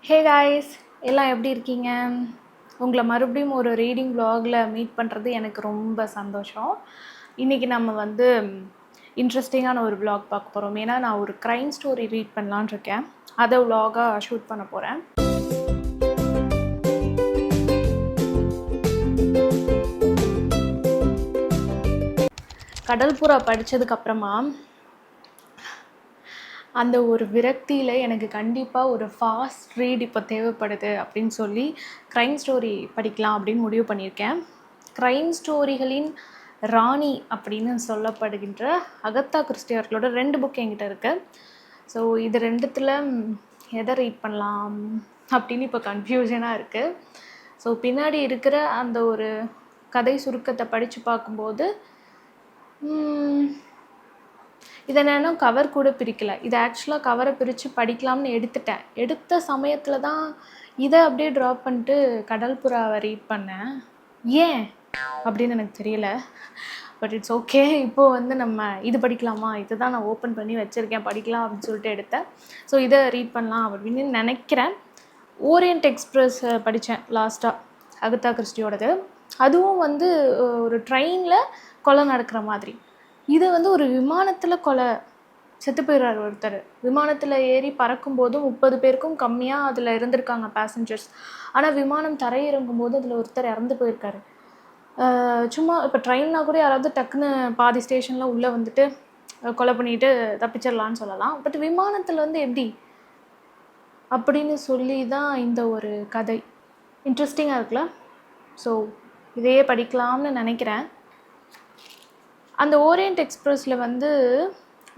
Hey guys, எல்லாம் எப்படி இருக்கீங்க? உங்களை மறுபடியும் ஒரு ரீடிங் vlogல மீட் பண்ணுறது எனக்கு ரொம்ப சந்தோஷம். இன்றைக்கி நம்ம வந்து இன்ட்ரெஸ்டிங்கான ஒரு vlog பார்க்க போகிறோம். ஏன்னா நான் ஒரு க்ரைம் ஸ்டோரி ரீட் பண்ணலான்னு இருக்கேன். அதை vlog-ஆக ஷூட் பண்ண போகிறேன். கடல்புறா படித்ததுக்கப்புறமா அந்த ஒரு விரக்தியில் எனக்கு கண்டிப்பாக ஒரு ஃபாஸ்ட் ரீட் இப்போ தேவைப்படுது அப்படின்னு சொல்லி க்ரைம் ஸ்டோரி படிக்கலாம் அப்படின்னு முடிவு பண்ணியிருக்கேன். க்ரைம் ஸ்டோரிகளின் ராணி அப்படின்னு சொல்லப்படுகின்ற அகத்தா கிறிஸ்டி அவர்களோட 2 புக் என்கிட்ட இருக்குது. ஸோ இது ரெண்டுத்தில் எதை ரீட் பண்ணலாம் அப்படின்னு இப்போ கன்ஃபியூஷனாக இருக்குது. ஸோ பின்னாடி இருக்கிற அந்த ஒரு கதை சுருக்கத்தை படித்து பார்க்கும்போது இதை நான் கவர் கூட பிரிக்கலை. இதை ஆக்சுவலாக கவரை பிரித்து படிக்கலாம்னு எடுத்துட்டேன். எடுத்த சமயத்தில் தான் இதை அப்படியே ட்ராப் பண்ணிட்டு கடல்புறாவை ரீட் பண்ணேன். ஏன் அப்படின்னு எனக்கு தெரியல. But it's okay. இப்போது வந்து நம்ம இது படிக்கலாமா, இதை தான் நான் ஓப்பன் பண்ணி வச்சுருக்கேன், படிக்கலாம் அப்படின்னு சொல்லிட்டு எடுத்தேன். ஸோ இதை ரீட் பண்ணலாம் அப்படின்னு நினைக்கிறேன். ஓரியன்ட் எக்ஸ்பிரஸ் படித்தேன் லாஸ்ட்டாக, அகத்தா கிறிஸ்டியோடது. அதுவும் வந்து ஒரு ட்ரெயினில் கொலை நடக்கிற மாதிரி. இது வந்து ஒரு விமானத்தில் கொலை, செத்து போயிடுறார் ஒருத்தர். விமானத்தில் ஏறி பறக்கும்போது 30 பேருக்கும் கம்மியாக அதில் இருந்திருக்காங்க பேசஞ்சர்ஸ். ஆனால் விமானம் தரையிறங்கும் போது அதில் ஒருத்தர் இறந்து போயிருக்காரு. சும்மா இப்போ ட்ரெயின்னா கூட யாராவது டக்குன்னு பாதி ஸ்டேஷனில் உள்ளே வந்துட்டு கொலை பண்ணிட்டு தப்பிச்சிடலான்னு சொல்லலாம். பட் விமானத்தில் வந்து எப்படி அப்படின்னு சொல்லி தான் இந்த ஒரு கதை இன்ட்ரெஸ்டிங்காக இருக்குல்ல. ஸோ இதையே படிக்கலாம்னு நினைக்கிறேன். அந்த ஓரியன்ட் எக்ஸ்பிரஸில் வந்து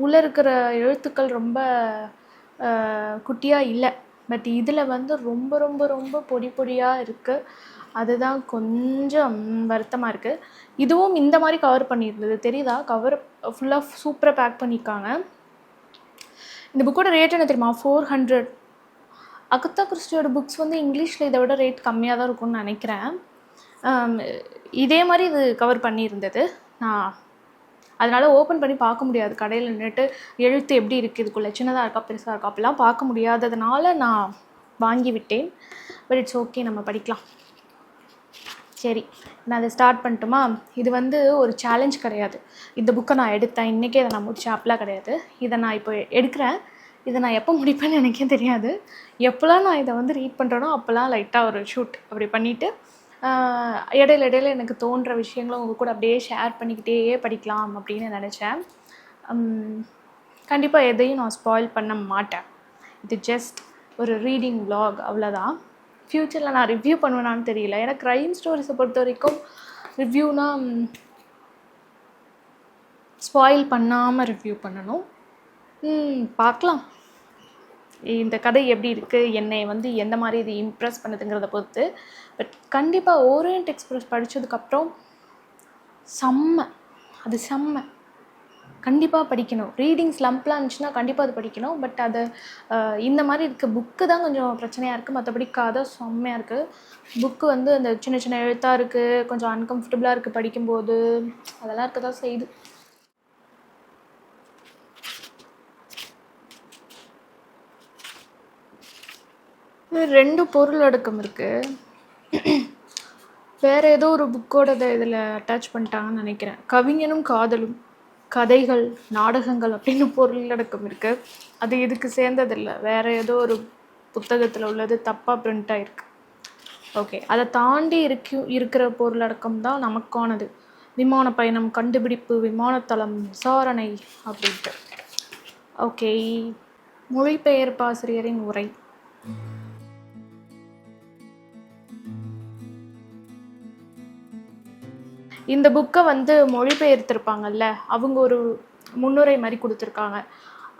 உள்ளே இருக்கிற எழுத்துக்கள் ரொம்ப குட்டியாக இல்லை. பட் இதில் வந்து ரொம்ப ரொம்ப ரொம்ப பொடி பொடியாக இருக்குது. அதுதான் கொஞ்சம் வருத்தமாக இருக்குது. இதுவும் இந்த மாதிரி கவர் பண்ணியிருந்தது தெரியுதா? கவர் ஃபுல்லாக சூப்பராக பேக் பண்ணியிருக்காங்க. இந்த புக்கோட ரேட் என்ன தெரியுமா? 400. அகத்தா கிறிஸ்டியோட புக்ஸ் வந்து இங்கிலீஷில் இதை விட ரேட் கம்மியாக தான் இருக்கும்னு நினைக்கிறேன். இதே மாதிரி இது கவர் பண்ணியிருந்தது. நான் அதனால் ஓப்பன் பண்ணி பார்க்க முடியாது. கடையில் நின்றுட்டு எழுத்து எப்படி இருக்குது, இதுக்குள்ளே சின்னதாக இருக்கா பெருசாக இருக்கா அப்படிலாம் பார்க்க முடியாததுனால நான் வாங்கி விட்டேன். பட் இட்ஸ் ஓகே, நம்ம படிக்கலாம். சரி, நான் அதை ஸ்டார்ட் பண்ணட்டுமா? இது வந்து ஒரு சேலஞ்ச் கிடையாது. இந்த புக்கை நான் எடுத்தேன், இன்றைக்கே இதை நான் முடிச்சேன் அப்படிலாம் கிடையாது. இதை நான் இப்போ எடுக்கிறேன். இதை நான் எப்போ முடிப்பேன்னு எனக்கே தெரியாது. எப்போல்லாம் நான் இதை வந்து ரீட் பண்ணுறேனோ அப்போல்லாம் லைட்டாக ஒரு ஷூட் அப்படி பண்ணிவிட்டு இடையில எனக்கு தோன்ற விஷயங்களும் உங்கள் கூட அப்படியே ஷேர் பண்ணிக்கிட்டே படிக்கலாம் அப்படின்னு நினச்சேன். கண்டிப்பாக எதையும் நான் ஸ்பாயில் பண்ண மாட்டேன். இது ஜஸ்ட் ஒரு ரீடிங் vlog, அவ்வளோதான். ஃப்யூச்சரில் நான் ரிவ்யூ பண்ணுவேனான்னு தெரியல. ஏன்னா க்ரைம் ஸ்டோரிஸை பொறுத்த வரைக்கும் ரிவ்யூனா ஸ்பாயில் பண்ணாமல் ரிவ்யூ பண்ணணும். பார்க்கலாம் இந்த கதை எப்படி இருக்குது, என்னை வந்து எந்த மாதிரி இது இம்ப்ரெஸ் பண்ணுதுங்கிறத பொறுத்து. பட் கண்டிப்பாக ஓரியன்ட் எக்ஸ்பிரஸ் படித்ததுக்கப்புறம் செம்ம கண்டிப்பாக படிக்கணும். ரீடிங் ஸ்லம்ப்லாம் இருந்துச்சுன்னா கண்டிப்பாக அது படிக்கணும். பட் அது இந்த மாதிரி இருக்க புக்கு தான் கொஞ்சம் பிரச்சனையாக இருக்குது. மற்றபடி கதை செம்மையாக இருக்குது. புக்கு வந்து அந்த சின்ன சின்ன எழுத்தாக இருக்குது, கொஞ்சம் அன்கம்ஃபர்டபுளாக இருக்குது படிக்கும்போது. அதெல்லாம் இருக்க தான் செய்யுது. இது 2 பொருளடக்கம் இருக்குது. வேறு ஏதோ ஒரு புக்கோட இதில் அட்டாச் பண்ணிட்டாங்கன்னு நினைக்கிறேன். கவிஞனும் காதலும், கதைகள், நாடகங்கள் அப்படின்னு பொருளடக்கம் இருக்குது. அது இதுக்கு சேர்ந்ததில்லை, வேறு ஏதோ ஒரு புத்தகத்தில் உள்ளது தப்பாக பிரிண்ட் ஆகிருக்கு. ஓகே, அதை தாண்டி இருக்கிற பொருளடக்கம் தான் நமக்கானது. விமான பயணம், கண்டுபிடிப்பு, விமானத்தளம், விசாரணை அப்படின்ட்டு. ஓகே, மொழிபெயர்ப்பாசிரியரின் உரை. இந்த புக்கை வந்து மொழிபெயர்த்திருப்பாங்கல்ல, அவங்க ஒரு முன்னுரை மாதிரி கொடுத்துருக்காங்க.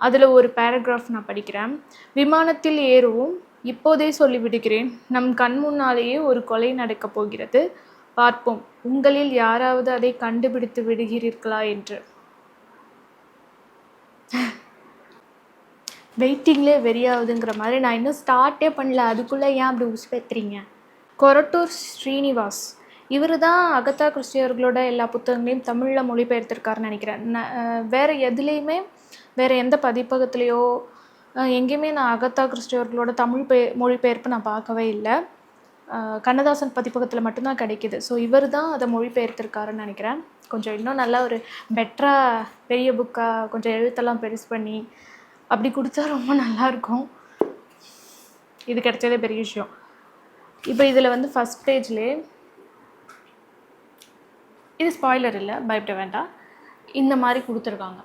அதில் ஒரு பேராகிராஃப் நான் படிக்கிறேன். விமானத்தில் ஏறுவோம், இப்போதே சொல்லிவிடுகிறேன், நம் கண் முன்னாலேயே ஒரு கொலை நடக்கப் போகிறது. பார்ப்போம், உங்களில் யாராவது அதை கண்டுபிடித்து விடுகிறீர்களா என்று. வெயிட்டிங்லே வெறியாகுதுங்கிற மாதிரி. நான் இன்னும் ஸ்டார்ட்டே பண்ணல, அதுக்குள்ளே ஏன் அப்படி உஸ்பேத்துறீங்க? கொரட்டூர் ஸ்ரீனிவாஸ் இவர் தான் அகத்தா கிறிஸ்டி அவர்களோட எல்லா புத்தகங்களையும் தமிழில் மொழிபெயர்த்திருக்காருன்னு நினைக்கிறேன். வேறு எதுலேயுமே, வேறு எந்த பதிப்பகத்துலேயோ எங்கேயுமே நான் அகத்தா கிறிஸ்டி அவர்களோட தமிழ் மொழிபெயர்ப்பு நான் பார்க்கவே இல்லை. கண்ணதாசன் பதிப்பகத்தில் மட்டும்தான் கிடைக்கிது. ஸோ இவர் தான் அதை மொழிபெயர்த்திருக்காருன்னு நினைக்கிறேன். கொஞ்சம் இன்னும் நல்லா ஒரு பெட்டராக பெரிய புக்காக கொஞ்சம் எழுத்தெல்லாம் பெருசு பண்ணி அப்படி கொடுத்தா ரொம்ப நல்லாயிருக்கும். இது கிடைச்சதே பெரிய விஷயம். இப்போ இதில் வந்து ஃபஸ்ட் பேஜ்லேயே, இது ஸ்பாய்லர் இல்லை, பயப்பட வேண்டாம், இந்த மாதிரி கொடுத்துருக்காங்க.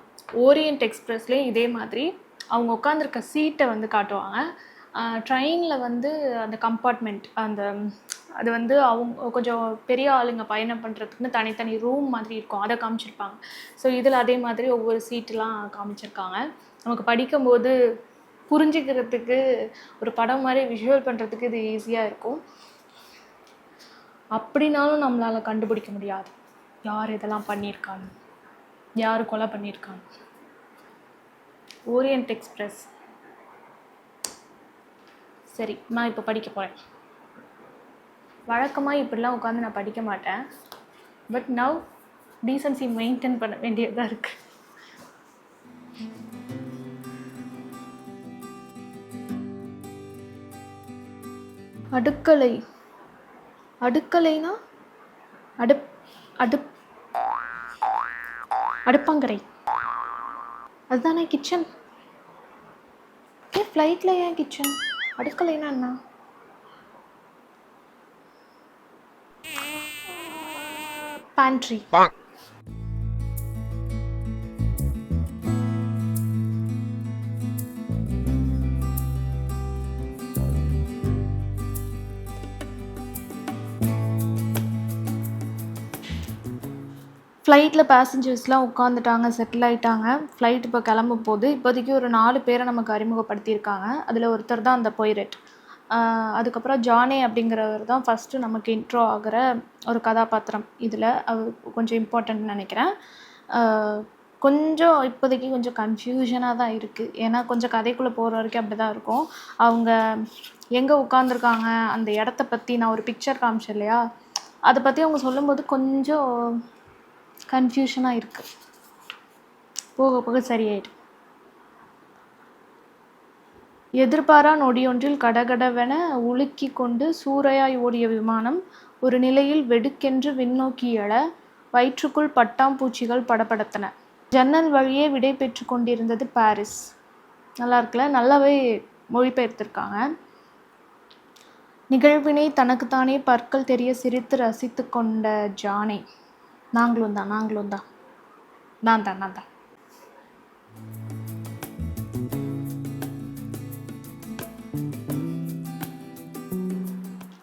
ஓரியன்ட் எக்ஸ்பிரஸ்லேயும் இதே மாதிரி அவங்க உட்காந்துருக்க சீட்டை வந்து காட்டுவாங்க. ட்ரெயினில் வந்து அந்த கம்பார்ட்மெண்ட் அது வந்து அவங்க கொஞ்சம் பெரிய ஆளுங்க பயணம் பண்ணுறதுக்குன்னு தனித்தனி ரூம் மாதிரி இருக்கும், அதை காமிச்சிருப்பாங்க. ஸோ இதில் அதே மாதிரி ஒவ்வொரு சீட்டெலாம் காமிச்சிருக்காங்க. நமக்கு படிக்கும்போது புரிஞ்சுக்கிறதுக்கு ஒரு படம் மாதிரி விஷுவல் பண்ணுறதுக்கு இது ஈஸியாக இருக்கும். அப்படின்னாலும் நம்மளால் கண்டுபிடிக்க முடியாது யார் இதெல்லாம் பண்ணியிருக்காங்க, யார் கொலை பண்ணியிருக்காங்க. Orient Express. சரி, நான் இப்போ படிக்க போகிறேன். வழக்கமாக இப்படிலாம் உட்காந்து நான் படிக்க மாட்டேன். பட் நவ் டீசன்சி மெயின்டைன் பண்ண வேண்டியதாக இருக்குது. அடுக்கலை. அடுக்கலைனா அடுப்பங்கரை அதுதானே கிச்சன். ஏன் ஃப்ளைட்டில் ஏன் கிச்சன்? அடுக்கலைனா என்ன? பேண்ட்ரி. ஃப்ளைட்டில் பேசஞ்சர்ஸ்லாம் உட்காந்துட்டாங்க, செட்டில் ஆகிட்டாங்க. ஃப்ளைட் இப்போ கிளம்ப போகுது. இப்போதைக்கு ஒரு 4 பேரை நமக்கு அறிமுகப்படுத்தியிருக்காங்க. அதில் ஒருத்தர் தான் அந்த பொய்ரட். அதுக்கப்புறம் ஜானே அப்படிங்கிறவர் தான் ஃபஸ்ட்டு நமக்கு இன்ட்ரோ ஆகிற ஒரு கதாபாத்திரம். இதில் அவர் கொஞ்சம் இம்பார்ட்டன்ட்னு நினைக்கிறேன். கொஞ்சம் இப்போதைக்கு கொஞ்சம் கன்ஃபியூஷனாக தான் இருக்குது. ஏன்னா கொஞ்சம் கதைக்குள்ளே போகிற வரைக்கும் அப்படி தான் இருக்கும். அவங்க எங்கே உட்காந்துருக்காங்க, அந்த இடத்த பற்றி நான் ஒரு பிக்சர் காமிச்சேன் இல்லையா, அதை பற்றி அவங்க சொல்லும்போது கொஞ்சம் கன்ஃபியூஷனாக இருக்குது. போக போக சரியாயிடும். எதிர்பாரா நொடியொன்றில் கடகடவென உலுக்கி கொண்டு சூறையாய் ஓடிய விமானம் ஒரு நிலையில் வெடுக்கென்று விண்ணோக்கி எழ வயிற்றுக்குள் பட்டாம்பூச்சிகள் படபடத்தன. ஜன்னல் வழியே விடை பெற்று கொண்டிருந்தது பாரிஸ். நல்லா இருக்குல்ல, நல்லாவே மொழிபெயர்த்திருக்காங்க. நிகழ்வினை தனக்குத்தானே பற்கள் தெரிய சிரித்து ரசித்து கொண்ட ஜானே, நாங்களும் தான் நான் தான்.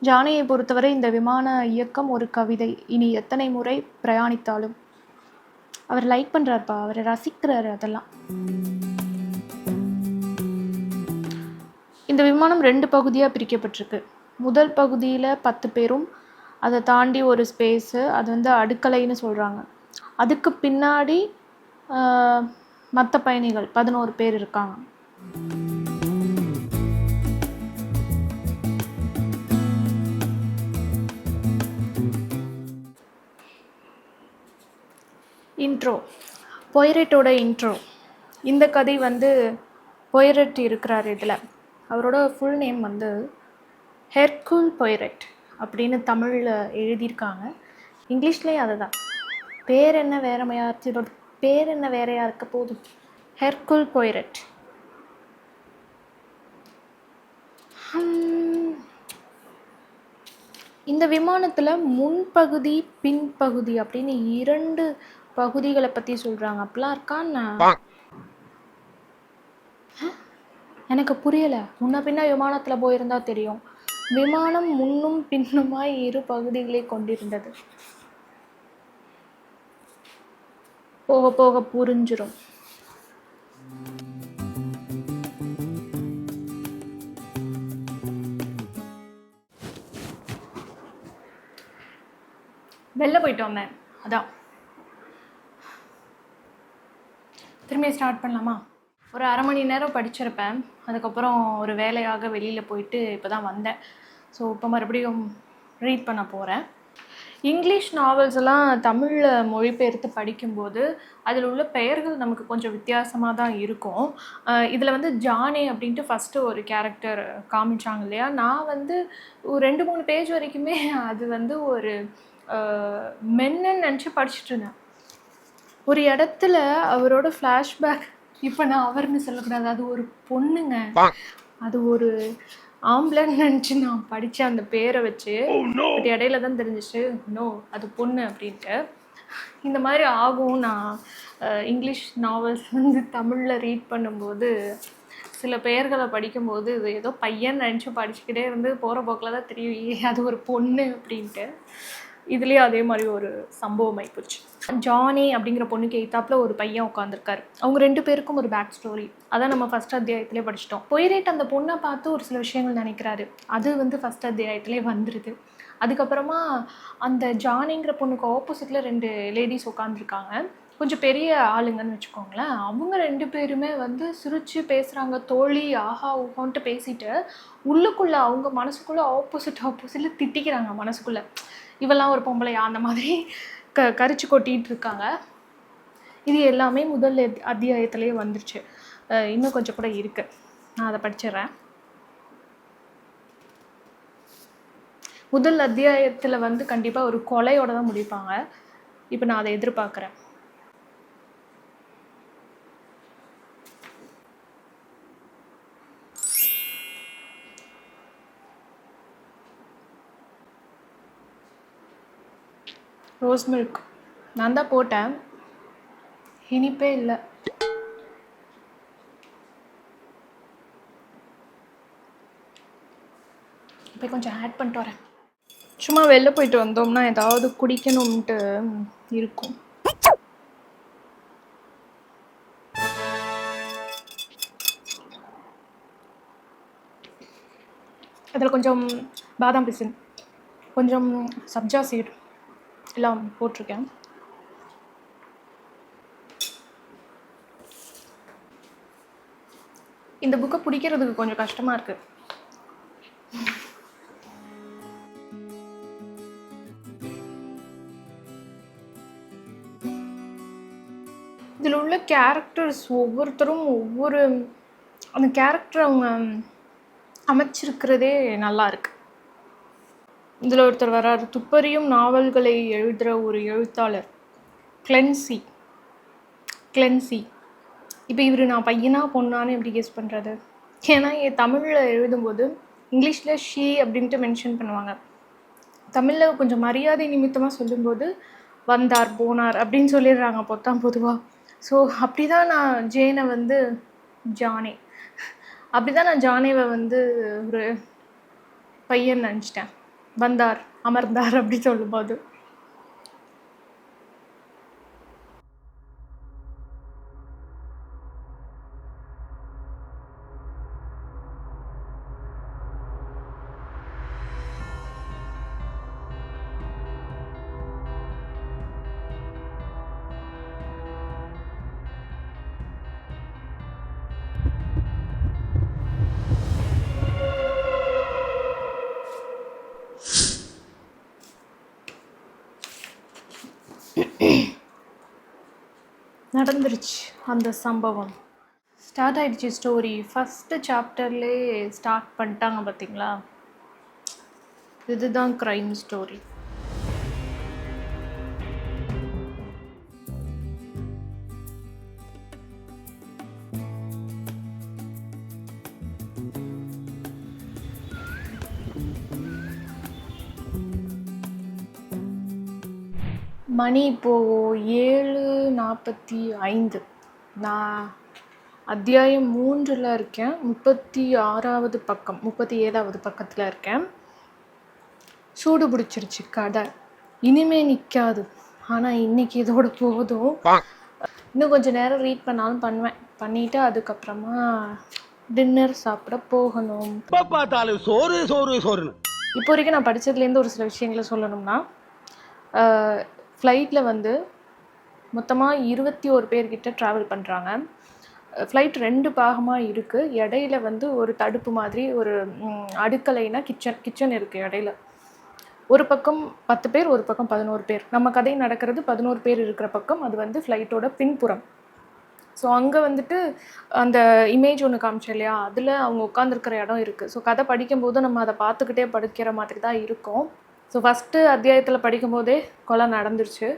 ஜானையை பொறுத்தவரை இந்த விமான இயக்கம் ஒரு கவிதை. இனி எத்தனை முறை பிரயாணித்தாலும். அவர் லைக் பண்ணுறாருப்பா, அவரை ரசிக்கிறாரு. அதெல்லாம் இந்த விமானம் 2 பகுதியாக பிரிக்கப்பட்டிருக்கு. முதல் பகுதியில் 10 பேரும், அதை தாண்டி ஒரு ஸ்பேஸு, அது வந்து அடுக்கலைன்னு சொல்கிறாங்க. அதுக்கு பின்னாடி மற்ற பயணிகள் 11 பேர் இருக்காங்க. இன்ட்ரோ, பொய்ரட்டோட இன்ட்ரோ. இந்த கதை வந்து பொய்ரட் இருக்கிறார் இதில். அவரோட ஃபுல் நேம் வந்து ஹெர்குல் பொய்ரட் அப்படின்னு தமிழில் எழுதியிருக்காங்க. இங்கிலீஷ்லேயும் அதுதான். பேர் என்ன வேறையாக இருக்க போதும். ஹெர்குல் பொய்ரட். இந்த விமானத்தில் முன்பகுதி பின்பகுதி அப்படின்னு 2 பகுதிகளை பற்றி சொல்கிறாங்க. அப்படிலாம் இருக்கான்னு எனக்கு புரியலை. முன்ன பின்ன விமானத்தில் போயிருந்தா தெரியும். விமானம் முன்னும் பின்னுமாய் 2 பகுதிகளை கொண்டிருந்தது. போக போக புரிஞ்சிடும். வெளில போயிட்டு வந்தேன், அதான். திரும்பி ஸ்டார்ட் பண்ணலாமா? ஒரு 1/2 மணி நேரம் படிச்சிருப்பேன். அதுக்கப்புறம் ஒரு வேலையாக வெளியில் போயிட்டு இப்போ தான் வந்தேன். ஸோ இப்போ மறுபடியும் ரீட் பண்ண போகிறேன். இங்கிலீஷ் நாவல்ஸ் எல்லாம் தமிழில் மொழிபெயர்த்து படிக்கும்போது அதில் உள்ள பெயர்கள் நமக்கு கொஞ்சம் வித்தியாசமாக தான் இருக்கும். இதில் வந்து ஜானே அப்படின்ட்டு ஃபஸ்ட்டு ஒரு கேரக்டர் காமிச்சாங்க இல்லையா? நான் வந்து ஒரு 2-3 பேஜ் வரைக்குமே அது வந்து ஒரு மென்னு நினச்சி படிச்சுட்டு இருந்தேன். ஒரு இடத்துல அவரோட ஃப்ளாஷ்பேக், இப்போ நான் அவர்னு சொல்லக்கூடாது, அது ஒரு பொண்ணுங்க, அது ஒரு ஆம்பளைன்னு நினச்சி நான் படித்தேன் அந்த பேரை வச்சு. பட் இடையில தான் தெரிஞ்சிச்சு நோ அது பொண்ணு அப்படின்ட்டு. இந்த மாதிரி ஆகும். நான் இங்கிலீஷ் நாவல்ஸ் வந்து தமிழில் ரீட் பண்ணும்போது சில பெயர்களை படிக்கும்போது இது ஏதோ பையன் நினச்சி படிச்சுக்கிட்டே இருந்து போகிற போக்கில் தான் தெரியும் அது ஒரு பொண்ணு அப்படின்ட்டு. இதுலேயே அதே மாதிரி ஒரு சம்பவம் ஆகிப்போச்சு. ஜானி அப்படிங்கிற பொண்ணுக்கு எய்த்தாப்பில் ஒரு பையன் உட்காந்துருக்காரு. அவங்க 2 பேருக்கும் ஒரு பேக் ஸ்டோரி. அதான் நம்ம ஃபஸ்ட் அத்தியாயத்திலே படிச்சிட்டோம். பொய்ரேட் அந்த பொண்ணை பார்த்து ஒரு சில விஷயங்கள் நினைக்கிறாரு. அது வந்து ஃபஸ்ட் அத்தியாயத்திலே வந்துடுது. அதுக்கப்புறமா அந்த ஜானிங்கிற பொண்ணுக்கு ஆப்போசிட்டில் 2 லேடிஸ் உட்காந்துருக்காங்க. கொஞ்சம் பெரிய ஆளுங்கன்னு வச்சுக்கோங்களேன். அவங்க 2 பேருமே வந்து சிரித்து பேசுகிறாங்க. தோழி ஆஹா ஊஹான்ட்டு பேசிட்டு உள்ளுக்குள்ளே அவங்க மனசுக்குள்ளே ஆப்போசிட்டில் திட்டிக்கிறாங்க. மனசுக்குள்ளே இவெல்லாம் ஒரு பொம்பளையா அந்த மாதிரி கரிச்சு கொட்டிகிட்டு இருக்காங்க. இது எல்லாமே முதல் அத்தியாயத்திலே வந்துருச்சு. இன்னும் கொஞ்சம் கூட இருக்குது. நான் அதை படிச்சிடுறேன். முதல் அத்தியாயத்தில் வந்து கண்டிப்பாக ஒரு கொலையோட தான் முடிப்பாங்க. இப்போ நான் அதை எதிர்பார்க்குறேன். ரோஸ் மில்க் நான் தான் போட்டேன், இனிப்பே இல்லை. இப்போ கொஞ்சம் ஆட் பண்ணிட்டு வரேன். சும்மா வெளில போயிட்டு வந்தோம்னா ஏதாவது குடிக்கணும்ன்ட்டு இருக்கும். அதில் கொஞ்சம் பாதாம் பிசின், கொஞ்சம் சப்ஜா சீட் எல்லாம் போட்டிருக்கேன். இந்த புக்கை பிடிக்கிறதுக்கு கொஞ்சம் கஷ்டமாக இருக்குது. இதில் உள்ள கேரக்டர்ஸ் ஒவ்வொருத்தரும் ஒவ்வொரு அந்த கேரக்டர் அவங்க அமைச்சிருக்கிறதே நல்லா இருக்கு. இதில் ஒருத்தர் வர்றாரு, துப்பறியும் நாவல்களை எழுதுகிற ஒரு எழுத்தாளர் கிளென்சி. இப்போ இவர் நான் பையனா பொண்ணான்னு எப்படி கெஸ் பண்ணுறது? ஏன்னா தமிழில் எழுதும்போது இங்கிலீஷில் ஷீ அப்படின்ட்டு மென்ஷன் பண்ணுவாங்க. தமிழில் கொஞ்சம் மரியாதை நிமித்தமாக சொல்லும்போது வந்தார் போனார் அப்படின்னு சொல்லிடுறாங்க பொதுவாக. ஸோ அப்படி தான் நான் ஜேனை வந்து ஜானேவை வந்து ஒரு பையன் நினச்சிட்டேன். வந்தார் அமர்ந்தார் அப்படி சொல்லும்போது. நடந்துருச்சு அந்த சம்பவம். ஸ்டார்ட் ஆகிடுச்சு ஸ்டோரி. ஃபஸ்ட்டு சாப்டர்லேயே ஸ்டார்ட் பண்ணிட்டாங்க பார்த்தீங்களா? இதுதான் க்ரைம் ஸ்டோரி. மணி இப்போது 7:45. நான் அத்தியாயம் 3ல் இருக்கேன். 36வது பக்கம் 37வது பக்கத்தில் இருக்கேன். சூடு பிடிச்சிருச்சு கதை. இனிமே நிற்காது. ஆனால் இன்னைக்கு இதோட போதும். இன்னும் கொஞ்சம் நேரம் ரீட் பண்ணாலும் பண்ணுவேன். பண்ணிவிட்டு அதுக்கப்புறமா டின்னர் சாப்பிட போகணும். இப்போ வரைக்கும் நான் படித்ததுலேருந்து ஒரு சில விஷயங்களை சொல்லணும்னா, ஃப்ளைட்டில் வந்து மொத்தமாக 21 பேர்கிட்ட ட்ராவல் பண்ணுறாங்க. ஃப்ளைட் 2 பாகமாக இருக்குது. இடையில வந்து ஒரு தடுப்பு மாதிரி ஒரு அடுக்கலைனா கிச்சன் இருக்குது இடையில. ஒரு பக்கம் 10 பேர், ஒரு பக்கம் 11 பேர். நம்ம கதை நடக்கிறது 11 பேர் இருக்கிற பக்கம். அது வந்து ஃப்ளைட்டோட பின்புறம். ஸோ அங்கே வந்துட்டு அந்த இமேஜ் ஒன்று காமிச்சேன் இல்லையா, அதில் அவங்க உட்காந்துருக்கிற இடம் இருக்குது. ஸோ கதை படிக்கும்போது நம்ம அதை பார்த்துக்கிட்டே படிக்கிற மாதிரி தான் இருக்கும். ஸோ ஃபஸ்ட்டு அத்தியாயத்தில் படிக்கும்போதே கொலை நடந்துருச்சு.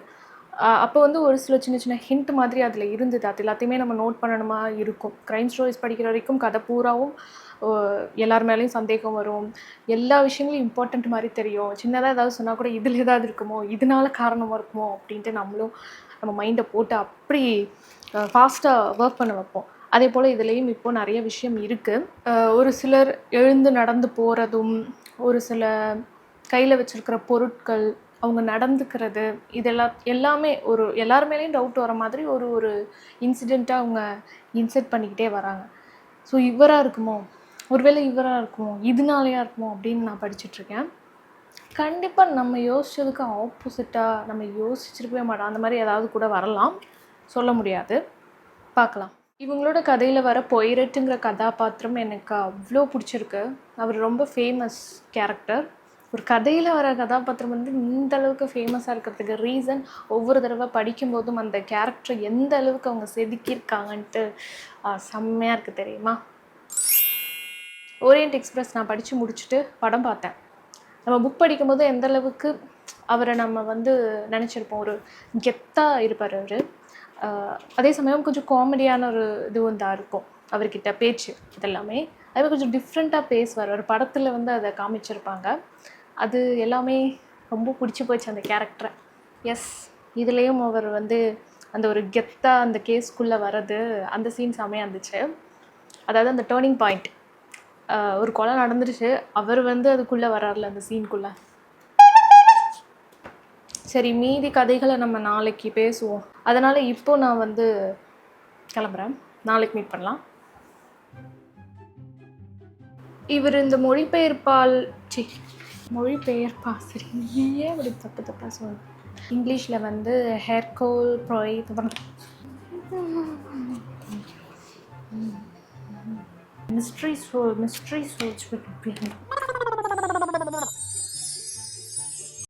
அப்போ வந்து ஒரு சில சின்ன சின்ன ஹிண்ட் மாதிரி அதில் இருந்தது. அது எல்லாத்தையுமே நம்ம நோட் பண்ணணுமா இருக்கும். க்ரைம் ஸ்டோரிஸ் படிக்கிற வரைக்கும் கதை பூராவும் எல்லார் மேலேயும் சந்தேகம் வரும். எல்லா விஷயங்களும் இம்பார்ட்டண்ட் மாதிரி தெரியும். சின்னதாக ஏதாவது சொன்னால் கூட இதில் ஏதாவது இருக்குமோ, இதனால காரணமாக இருக்குமோ அப்படின்ட்டு நம்ம மைண்டை போட்டு அப்படி ஃபாஸ்ட்டாக ஒர்க் பண்ண வைப்போம். அதே போல் இதுலேயும் இப்போது நிறைய விஷயம் இருக்குது. ஒரு சிலர் எழுந்து நடந்து போகிறதும், ஒரு சில கையில் வச்சுருக்கிற பொருட்கள், அவங்க நடந்துக்கிறது, எல்லாமே எல்லார் மேலேயும் டவுட் வர மாதிரி ஒரு இன்சிடெண்ட்டாக அவங்க இன்செர்ட் பண்ணிக்கிட்டே வராங்க. ஸோ இவராக இருக்குமோ, ஒருவேளை இவராக இருக்குமோ, இதனாலையா இருக்குமோ அப்படின்னு நான் படிச்சுட்ருக்கேன். கண்டிப்பாக நம்ம யோசித்ததுக்கு ஆப்போசிட்டாக நம்ம யோசிச்சிருக்கவே மாட்டோம். அந்த மாதிரி ஏதாவது கூட வரலாம், சொல்ல முடியாது, பார்க்கலாம். இவங்களோட கதையில் வர பொய்ரட்டுங்கிற கதாபாத்திரம் எனக்கு அவ்வளோ பிடிச்சிருக்கு. அவர் ரொம்ப ஃபேமஸ் கேரக்டர். ஒரு கதையில் வர கதாபாத்திரம் வந்து இந்த அளவுக்கு ஃபேமஸாக இருக்கிறதுக்கு ரீசன் ஒவ்வொரு தடவை படிக்கும்போதும் அந்த கேரக்டரை எந்த அளவுக்கு அவங்க செதுக்கியிருக்காங்கன்ட்டு செம்மையாக இருக்குது தெரியுமா. ஓரியன்ட் எக்ஸ்பிரஸ் நான் படித்து முடிச்சுட்டு படம் பார்த்தேன். நம்ம புக் படிக்கும்போது எந்த அளவுக்கு அவரை நம்ம வந்து நினச்சிருப்போம், ஒரு கெத்தாக இருப்பார் அவர். அதே சமயம் கொஞ்சம் காமெடியான ஒரு இதுவும் தான் இருக்கும் அவர்கிட்ட பேச்சு. இதெல்லாமே அது கொஞ்சம் டிஃப்ரெண்ட்டாக பேசுவார். ஒரு படத்தில் வந்து அதை காமிச்சிருப்பாங்க. அது எல்லாமே ரொம்ப பிடிச்சி போச்சு அந்த கேரக்டரை. எஸ், இதுலேயும் அவர் வந்து அந்த ஒரு கெத்தாக அந்த கேஸ்க்குள்ளே வர்றது, அந்த சீன் செமையாக இருந்துச்சு. அதாவது அந்த டேர்னிங் பாயிண்ட், ஒரு கொலை நடந்துருச்சு, அவர் வந்து அதுக்குள்ளே வரார்ல அந்த சீனுக்குள்ளே. சரி, மீதி கதைகளை நம்ம நாளைக்கு பேசுவோம். அதனால் இப்போது நான் வந்து கிளம்புறேன். நாளைக்கு மீட் பண்ணலாம். இவர் இந்த மொழிபெயர்ப்பா சரி, ஏன் அப்படி தப்பாக சொல்லணும். இங்கிலீஷில் வந்து ஹெர்கோல் ப்ரோய்ட் மிஸ்ட்ரி சோல்ஸ்